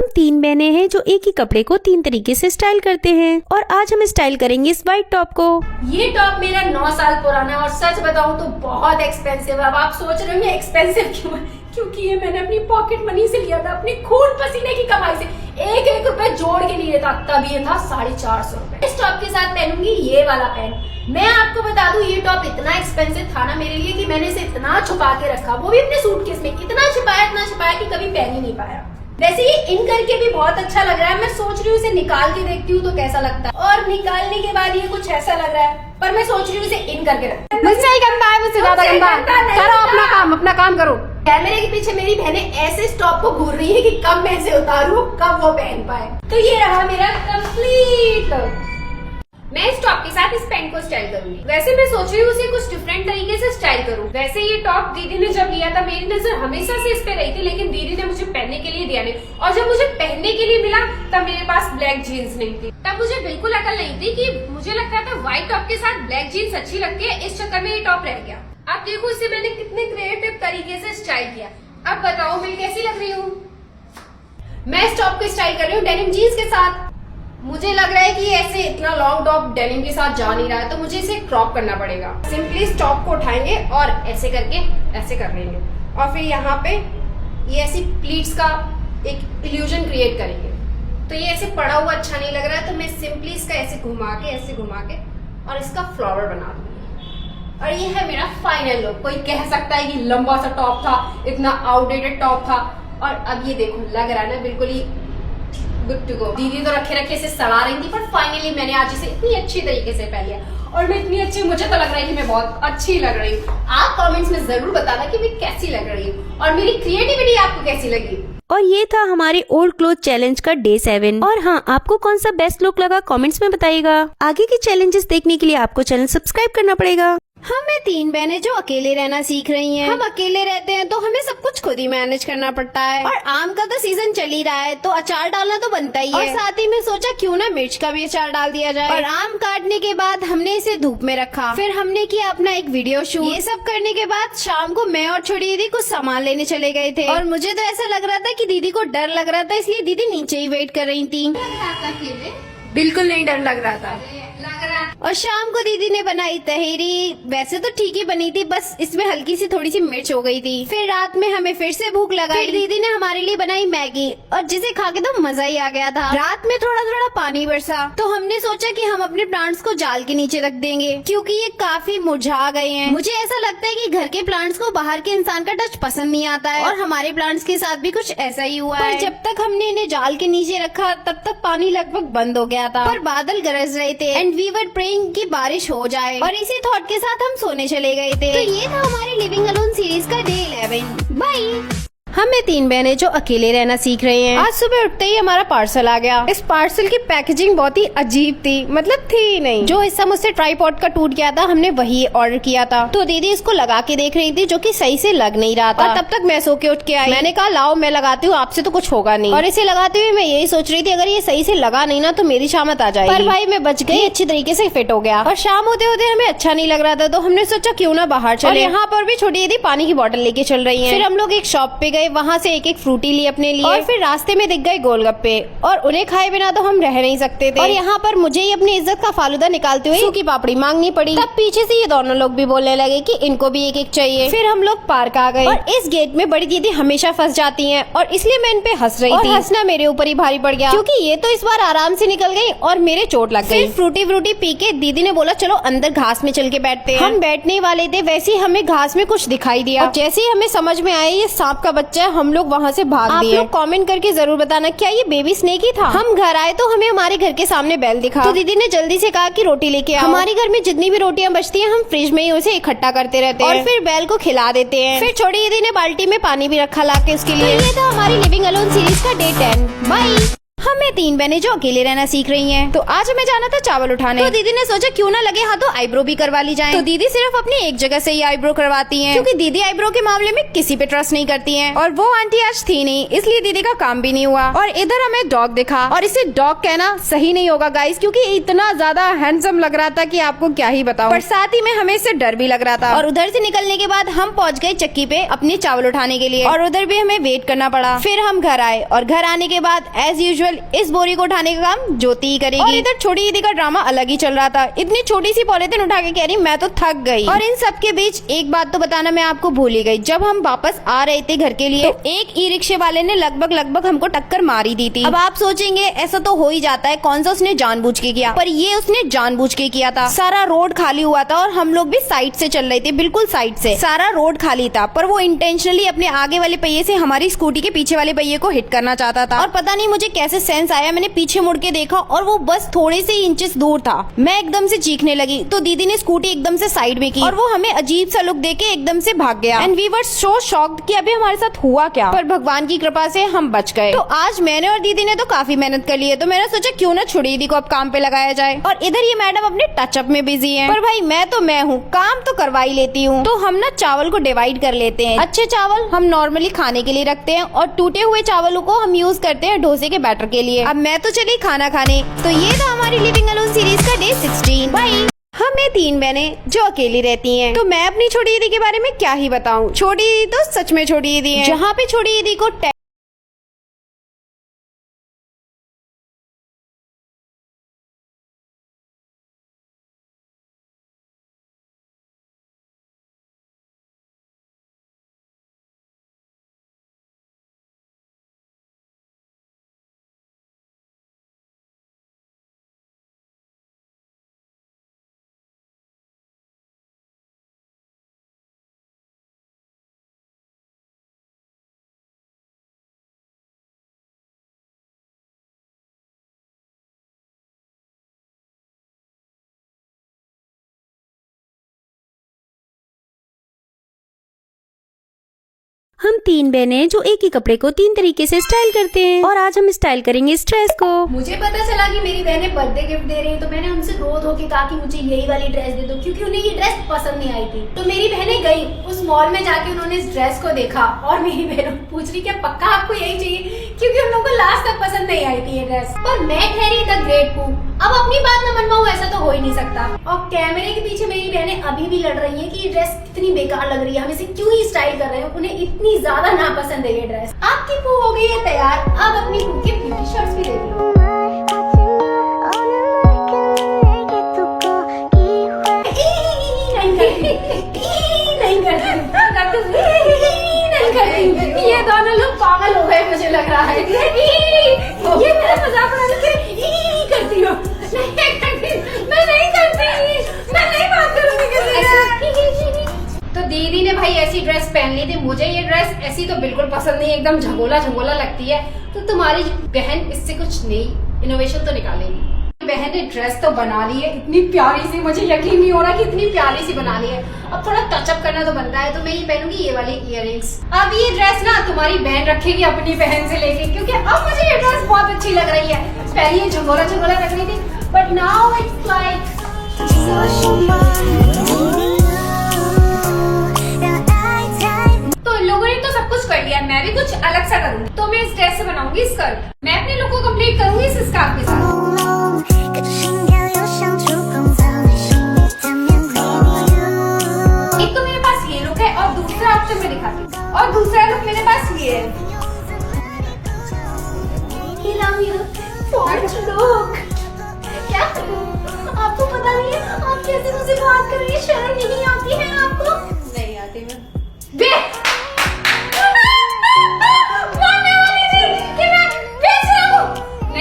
तीन बहनें हैं जो एक ही कपड़े को तीन तरीके से स्टाइल करते हैं और आज हम स्टाइल करेंगे इस व्हाइट टॉप को। ये टॉप मेरा 9 साल पुराना है और सच बताऊं तो बहुत एक्सपेंसिव है। अब आप सोच रहे होंगे एक्सपेंसिव क्यों है? क्योंकि ये मैंने अपनी पॉकेट मनी से लिया था, अपनी खून पसीने की कमाई से एक एक रुपए जोड़ के लिए था, तब ये था 450 रुपए। इस टॉप के साथ पहनूंगी ये वाला पैंट। मैं आपको बता दूं ये टॉप इतना एक्सपेंसिव था ना मेरे लिए कि मैंने इसे इतना छुपा के रखा, वो भी अपने सूटकेस में, इतना छुपाया कि कभी पहन ही नहीं पाया। वैसे ये इन करके भी बहुत अच्छा लग रहा है। मैं सोच रही हूँ इसे निकाल के देखती हूँ तो कैसा लगता है, और निकालने के बाद ये कुछ ऐसा लग रहा है, पर मैं सोच रही हूँ इसे इन करके रखती हूँ। मुझसे ही गंदा है, मुझसे ज्यादा गंदा है। करो अपना काम करो। कैमरे के पीछे मेरी बहनें ऐसे इस टॉप को घूर रही है कि कब मैं इसे उतारूं, कब वो पहन पाए। तो ये रहा मेरा कंप्लीट लुक। मैं इस टॉप के साथ इस पैंट को स्टाइल करूंगी। वैसे मैं सोच रही हूँ उसे कुछ डिफरेंट तरीके से स्टाइल करूँ। वैसे ये टॉप दीदी ने जब लिया था मेरी नजर हमेशा से इस पे रही थी, लेकिन दीदी ने मुझे पहनने के लिए दिया नहीं, और जब मुझे पहनने के लिए मिला तब मेरे पास ब्लैक जीन्स नहीं थी। तब मुझे बिल्कुल अकल नहीं थी कि मुझे लगता था व्हाइट टॉप के साथ ब्लैक जीन्स अच्छी लगती है, इस चक्कर में ये टॉप रह गया। अब देखो इसे मैंने कितने क्रिएटिव तरीके से स्टाइल किया। अब बताओ मैं कैसी लग रही हूँ? मैं इस टॉप को स्टाइल कर रही हूँ डेनिम जीन्स के साथ। मुझे लग रहा है कि ऐसे इतना लॉन्ग टॉप डेनिम के साथ जा नहीं रहा है, तो मुझे इसे क्रॉप करना पड़ेगा। सिंपली इस टॉप को उठाएंगे और ऐसे करके ऐसे कर लेंगे, और फिर यहाँ पे ये ऐसी प्लीट्स का एक इल्यूजन क्रिएट करेंगे। तो ये ऐसे पड़ा हुआ अच्छा नहीं लग रहा है, तो मैं सिंपली इसका ऐसे घुमा के और इसका फ्लावर बना दूंगी। और ये है मेरा फाइनल लुक। कोई कह सकता है कि लंबा सा टॉप था, इतना आउटडेटेड टॉप था, और अब ये देखो लग रहा है ना बिल्कुल ही गुड टू गो। दीदी तो रखे से सड़ा रही थी, पर फाइनली मैंने आज इसे इतनी अच्छी तरीके से पहन लिया, और मैं इतनी अच्छी, मुझे तो लग रहा है कि मैं बहुत अच्छी लग रही हूँ। आप कमेंट्स में जरूर बताना कि मैं कैसी लग रही हूँ और मेरी क्रिएटिविटी आपको कैसी लगी। और ये था हमारे ओल्ड क्लोथ चैलेंज का डे 7। और हाँ, आपको कौन सा बेस्ट लुक लगा कमेंट्स में बताइएगा। आगे के चैलेंजेस देखने के लिए आपको चैनल सब्सक्राइब करना पड़ेगा। हमें तीन बहनें जो अकेले रहना सीख रही हैं। हम अकेले रहते हैं तो हमें सब कुछ खुद ही मैनेज करना पड़ता है, और आम का तो सीजन चल ही रहा है तो अचार डालना तो बनता ही है। और साथ ही में सोचा क्यों ना मिर्च का भी अचार डाल दिया जाए। और आम काटने के बाद हमने इसे धूप में रखा, फिर हमने किया अपना एक वीडियो शूट। ये सब करने के बाद शाम को मैं और छोटी दीदी कुछ सामान लेने चले गए थे, और मुझे तो ऐसा लग रहा था कि दीदी को डर लग रहा था, इसलिए दीदी नीचे ही वेट कर रही थी। बिल्कुल नहीं डर लग रहा था। और शाम को दीदी ने बनाई तहेरी। वैसे तो ठीक ही बनी थी, बस इसमें हल्की सी थोड़ी सी मिर्च हो गई थी। फिर रात में हमें फिर से भूख लगाई, फिर दीदी ने हमारे लिए बनाई मैगी, और जिसे खा के तो मजा ही आ गया था। रात में थोड़ा थोड़ा पानी बरसा, तो हमने सोचा कि हम अपने प्लांट्स को जाल के नीचे रख देंगे, क्योंकि ये काफी मुरझा गए हैं। मुझे ऐसा लगता है कि घर के प्लांट्स को बाहर के इंसान का टच पसंद नहीं आता है, और हमारे प्लांट्स के साथ भी कुछ ऐसा ही हुआ है। जब तक हमने इन्हें जाल के नीचे रखा तब तक पानी लगभग बंद हो गया था, पर बादल गरज रहे थे एंड वी वर प्रेइंग की बारिश हो जाए, और इसी थॉट के साथ हम सोने चले गए थे। तो ये था हमारी लिविंग अलोन सीरीज का डे 11। बाय। हमें तीन बहनें जो अकेले रहना सीख रहे हैं। आज सुबह उठते ही हमारा पार्सल आ गया। इस पार्सल की पैकेजिंग बहुत ही अजीब थी, मतलब थी ही नहीं। जो हिस्सा मुझसे ट्राइपॉड का टूट गया था हमने वही ऑर्डर किया था। तो दीदी इसको लगा के देख रही थी, जो कि सही से लग नहीं रहा था। और तब तक मैं सो के उठ के आई। मैंने कहा लाओ मैं लगाती हूँ, आपसे तो कुछ होगा नहीं। और इसे लगाते हुए मैं यही सोच रही थी अगर ये सही से लगा नहीं ना तो मेरी शामत आ जाएगी। पर भाई मैं बच गई, अच्छी तरीके से फिट हो गया। और शाम होते होते हमें अच्छा नहीं लग रहा था, तो हमने सोचा क्यों ना बाहर चले। यहाँ पर भी छोटी दीदी पानी की बोतल लेके चल रही है। फिर हम लोग एक शॉप पे गए, वहाँ से एक फ्रूटी ली अपने लिए, और फिर रास्ते में दिख गए गोलगप्पे, और उन्हें खाए बिना तो हम रह नहीं सकते थे। और यहाँ पर मुझे ही अपनी इज्जत का फालूदा निकालते हुए सूखी पापड़ी मांगनी पड़ी। तब पीछे से ये दोनों लोग भी बोलने लगे कि इनको भी एक एक चाहिए। फिर हम लोग पार्क आ गए, और इस गेट में बड़ी दीदी हमेशा फंस जाती हैं, और इसलिए मैं इन पे हंस रही थी। हंसना मेरे ऊपर ही भारी पड़ गया, क्योंकि ये तो इस बार आराम से निकल गई और मेरे चोट लग गई। फ्रूटी पी के दीदी ने बोला चलो अंदर घास में चल के बैठते हैं। हम बैठने वाले थे, वैसे ही हमें घास में कुछ दिखाई दिया। जैसे ही हमें समझ में आया ये सांप का बच्चा है, हम लोग वहाँ से भाग दिए। कमेंट करके जरूर बताना क्या ये बेबी स्नेक ही था। हम घर आए तो हमें हमारे घर के सामने बेल दिखा, तो दीदी ने जल्दी से कहा कि रोटी लेके आओ। हमारे घर में जितनी भी रोटियां बचती हैं हम फ्रिज में ही उसे इकट्ठा करते रहते हैं, और फिर बेल को खिला देते हैं। फिर छोटी दीदी ने बाल्टी में पानी भी रखा लाके उसके लिए। तो ये था हमारी लिविंग अलोन सीरीज का डे 10। बाय। हमें 3 बहनें जो अकेले रहना सीख रही हैं। तो आज हमें जाना था चावल उठाने। तो दीदी ने सोचा क्यों ना लगे हाथों आईब्रो भी करवा ली जाए। तो दीदी सिर्फ अपनी एक जगह से ही आईब्रो करवाती हैं, क्योंकि दीदी आईब्रो के मामले में किसी पे ट्रस्ट नहीं करती हैं। और वो आंटी आज थी नहीं, इसलिए दीदी का काम भी नहीं हुआ। और इधर हमें डॉग दिखा, और इसे डॉग कहना सही नहीं होगा गाइस, क्योंकि इतना ज्यादा हैंडसम लग रहा था कि आपको क्या ही बताऊं। पर साथ ही में हमें इससे डर भी लग रहा था। और उधर से निकलने के बाद हम पहुंच गए चक्की पे अपने चावल उठाने के लिए, और उधर भी हमें वेट करना पड़ा। फिर हम घर आए, और घर आने के बाद एज यूजुअल इस बोरी को उठाने का काम ज्योति ही करेगी। और इधर छोटी दीदी का ड्रामा अलग ही चल रहा था। इतनी छोटी सी पॉलिथीन उठा के कह रही मैं तो थक गई। और इन सब के बीच एक बात तो बताना मैं आपको भूल ही गई। जब हम वापस आ रहे थे घर के लिए, तो एक ई रिक्शे वाले ने लगभग हमको टक्कर मारी दी थी। अब आप सोचेंगे ऐसा तो हो ही जाता है, कौन सा उसने जानबूझ के किया, पर ये उसने जानबूझ के किया था। सारा रोड खाली हुआ था और हम लोग भी साइड से चल रहे थे, बिल्कुल साइड से सारा रोड खाली था, पर वो इंटेंशनली अपने आगे वाले पहिए से हमारी स्कूटी के पीछे वाले पहिए को हिट करना चाहता था। और पता नहीं मुझे कैसे सेंस आया, मैंने पीछे मुड़ के देखा और वो बस थोड़े से इंचेस दूर था। मैं एकदम से चीखने लगी, तो दीदी ने स्कूटी एकदम से साइड में की और वो हमें अजीब सा लुक देके एकदम से भाग गया। And we were so shocked कि अभी हमारे साथ हुआ क्या, पर भगवान की कृपा से हम बच गए। तो आज मैंने और दीदी ने तो काफी मेहनत कर ली है, तो मैंने सोचा क्यों ना छोटी दीदी को अब काम पे लगाया जाए। और इधर ये मैडम अपने टचअप में बिजी है, पर भाई मैं हूँ, काम तो करवा ही लेती हूँ। तो हम ना चावल को डिवाइड कर लेते हैं। अच्छे चावल हम नॉर्मली खाने के लिए रखते हैं, और टूटे हुए चावलों को हम यूज करते हैं डोसे के बैटर के लिए। अब मैं तो चली खाना खाने। तो ये था हमारी लिविंग अलोन सीरीज का डे 16। बाय। हमें 3 बहनें जो अकेली रहती हैं। तो मैं अपनी छोटी दीदी के बारे में क्या ही बताऊं। छोटी दीदी तो सच में छोटी दीदी है। जहाँ पे छोटी दीदी को हम 3 बहनें जो एक ही कपड़े को 3 तरीके से स्टाइल करते हैं, और आज हम स्टाइल करेंगे इस ड्रेस को। मुझे पता चला कि मेरी बहनें बर्थडे गिफ्ट दे रही हैं, तो मैंने उनसे रो धो के कहा कि मुझे यही वाली ड्रेस दे दो, क्योंकि उन्हें ये ड्रेस पसंद नहीं आई थी। तो मेरी बहनें गई उस मॉल में, जाके उन्होंने इस ड्रेस को देखा, और मेरी बहनों पूछ रही क्या पक्का आपको यही चाहिए, क्योंकि उन लोगों को लास्ट तक पसंद नहीं आई थी ये ड्रेस। पर मैं ठहरी द ग्रेट पू, अब अपनी बात न मनवाऊं, ऐसा तो हो ही नहीं सकता। और कैमरे के पीछे मेरी बहनें अभी भी लड़ रही हैं कि ये ड्रेस कितनी बेकार लग रही है, हम इसे क्यों ही स्टाइल कर रहे हैं, उन्हें इतनी ज्यादा नापसंद है ये ड्रेस। आपकी पू हो गई है तैयार, अब अपनी पू के ब्यूटी शॉट्स भी देख लो। ये दोनों लोग पागल हो गए, मुझे लग रहा है। ये मेरा मजाक उड़ाने के लिए करती हो। मैं नहीं करती, मैं नहीं बात करूंगी किसी से। तो दीदी ने भाई ऐसी ड्रेस पहन ली थी, मुझे ये ड्रेस ऐसी तो बिल्कुल पसंद नहीं, एकदम झगोला झगोला लगती है। तो तुम्हारी बहन इससे कुछ नई इनोवेशन तो निकालेगी। बहन ने ड्रेस तो बना ली है इतनी प्यारी सी, मुझे यकीन नहीं हो रहा कि इतनी प्यारी सी बना ली है। अब थोड़ा टचअप करना तो बनता है, तो मैं ये पहनूंगी ये वाली इयररिंग्स। अब ये ड्रेस ना तुम्हारी बहन रखेगी अपनी बहन से लेके, क्योंकि अब मुझे ये ड्रेस बहुत अच्छी लग रही है। पहले ये झगोला झगोला लग रही थी, बट नाउ इट्स लाइक तो लोगों ने तो सब कुछ कर लिया, मैं भी कुछ अलग सा करूंगी। तो मैं इस ड्रेस से बनाऊंगी स्कर्ट। मैं अपने लुक को कंप्लीट करूंगी इस स्कार्फ के साथ। एक तो मेरे पास ये लुक है, और दूसरा ऑप्शन मैं दिखाती हूँ, और दूसरा लुक मेरे पास ये है। क्या आपको पता नहीं है, आप कैसे मुझसे बात कर रही है, शर्म नहीं आती है आपको? नहीं आती मैं।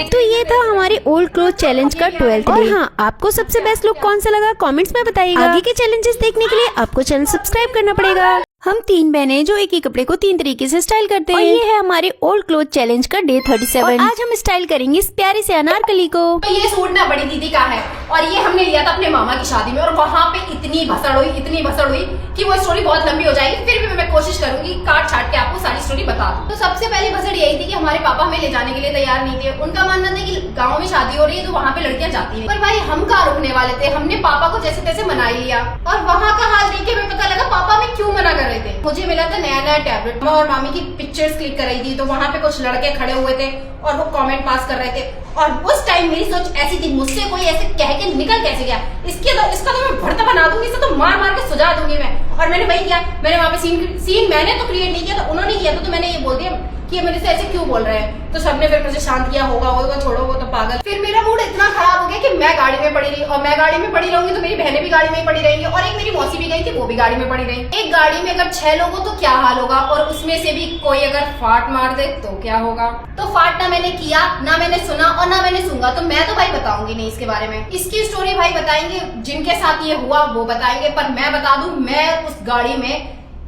तो ये था हमारे ओल्ड क्लोथ चैलेंज का 12th डे। और हाँ, आपको सबसे बेस्ट लुक कौन सा लगा कमेंट्स में बताइएगा। आगे के चैलेंजेस देखने के लिए आपको चैनल सब्सक्राइब करना पड़ेगा। हम 3 बहनें जो एक ही कपड़े को 3 तरीके से स्टाइल करते हैं, और ये है हमारे ओल्ड क्लोथ चैलेंज का डे 37। और आज हम स्टाइल करेंगे इस प्यारे से अनारकली को। तो ये सूट ना बड़ी दीदी का है, और ये हमने लिया था अपने मामा की शादी में, और वहाँ पे इतनी भसड़ हुई कि वो स्टोरी बहुत लंबी हो जाएगी, फिर भी मैं कोशिश करूंगी काट छाट के आपको सारी स्टोरी बता दूं। तो सबसे पहली बजट यही थी कि हमारे पापा हमें ले जाने के लिए तैयार नहीं थे। उनका मानना था कि गांव में शादी हो रही है तो वहाँ पे लड़कियां जाती हैं, पर भाई हम कहाँ रुकने वाले थे। हमने पापा को जैसे तैसे मना ही लिया और वहाँ का हाल देख के हमें पता लगा पापा हमें क्यों मना कर रहे थे। मुझे मिला था नया नया टैबलेट, मामा और मामी की पिक्चर्स क्लिक कर रही थी, तो वहाँ पे कुछ लड़के खड़े हुए थे और वो कमेंट पास कर रहे थे। और उस टाइम मेरी सोच ऐसी थी, मुझसे कोई ऐसे कह के निकल कैसे गया, इसका तो मैं भरता बना दूंगी, इसे तो मार मार के सुझा दूंगी मैं। और मैंने वही किया, मैंने वहाँ पे सीन मैंने तो क्रिएट नहीं किया था, उन्होंने किया था। तो मैंने ये बोल दिया कि ये मेरे से ऐसे क्यों बोल रहे हैं, तो सबने फिर मुझे शांत किया, होगा छोड़ो वो तो पागल। फिर मेरा मूड इतना खराब हो गया कि मैं गाड़ी में पड़ी रही, और मैं गाड़ी में पड़ी रहूंगी तो मेरी बहनें भी गाड़ी में ही पड़ी रहेंगी, और एक मेरी मौसी भी गई थी, वो भी गाड़ी में पड़ी रही। एक गाड़ी में अगर 6 लोग हो तो क्या हाल होगा, और उसमें से भी कोई अगर फाट मार दे तो क्या होगा। तो फाट ना मैंने किया, ना मैंने सुना और ना मैंने सूंघा, तो मैं तो भाई बताऊंगी नहीं इसके बारे में। इसकी स्टोरी भाई बताएंगे जिनके साथ ये हुआ वो बताएंगे, पर मैं बता दूं मैं उस गाड़ी में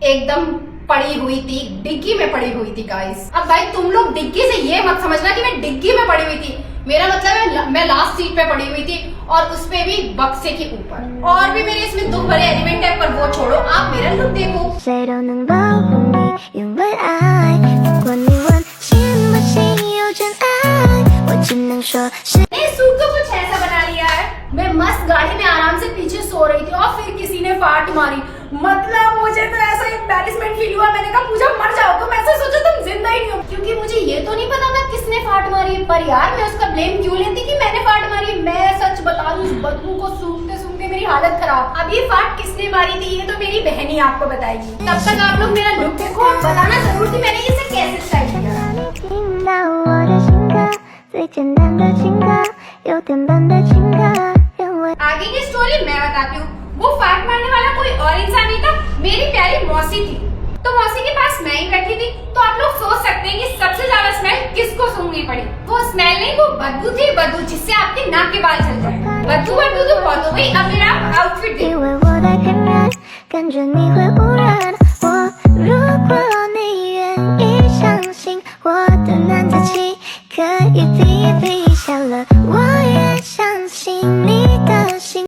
एकदम पड़ी हुई थी, डिग्गी में पड़ी हुई थी गाइस। अब भाई तुम लोग डिग्गी से ये मत समझना कि मैं डिग्गी में पड़ी हुई थी, मेरा मतलब है मैं लास्ट सीट पे पड़ी हुई थी, और उस पे भी बक्से के ऊपर। और भी मेरे इसमें दुख भरे एलिमेंट है, पर वो छोड़ो, आप मेरा लुक देखो। सूट को कुछ ऐसा बना लिया है, मैं मस्त गाड़ी में आराम से पीछे सो रही थी और फिर किसी ने फाट मारी। मतलब मुझे तो ऐसा एम्बैरेसमेंट फील हुआ, मैंने कहा पूजा मर जाओ, तो मैं ऐसा सोचा तुम जिंदा ही नहीं हो, क्योंकि मुझे ये तो नहीं पता था किसने फाट मारी। पर यार मैं उसका ब्लेम क्यों लेती कि मैंने फाट मारी। मैं सच बता दूं, उस बदबू को सूंघते सूंघते मेरी हालत खराब। अब ये फाट किसने मारी थी ये तो मेरी बहन ही आपको बताएगी। तब तक आप लोग मेरा लुक देखो, बताना जरूर कि मैंने इसे कैसे स्टाइल किया। आगे की स्टोरी मैं बताती हूँ। वो फाट मारने वाला कोई और इंसान नहीं था, मेरी प्यारी मौसी थी। तो मौसी के पास मैं ही बैठी थी। तो आप लोग सोच सकते हैं कि सबसे ज्यादा स्मेल किसको सूंघनी पड़ी। वो स्मेल नहीं, वो बदबू थी, बदबू जिससे आपके नाक के बाल चल जाए। बदबू तो बहुत हो गई। अब मेरा आउटफिट देखो।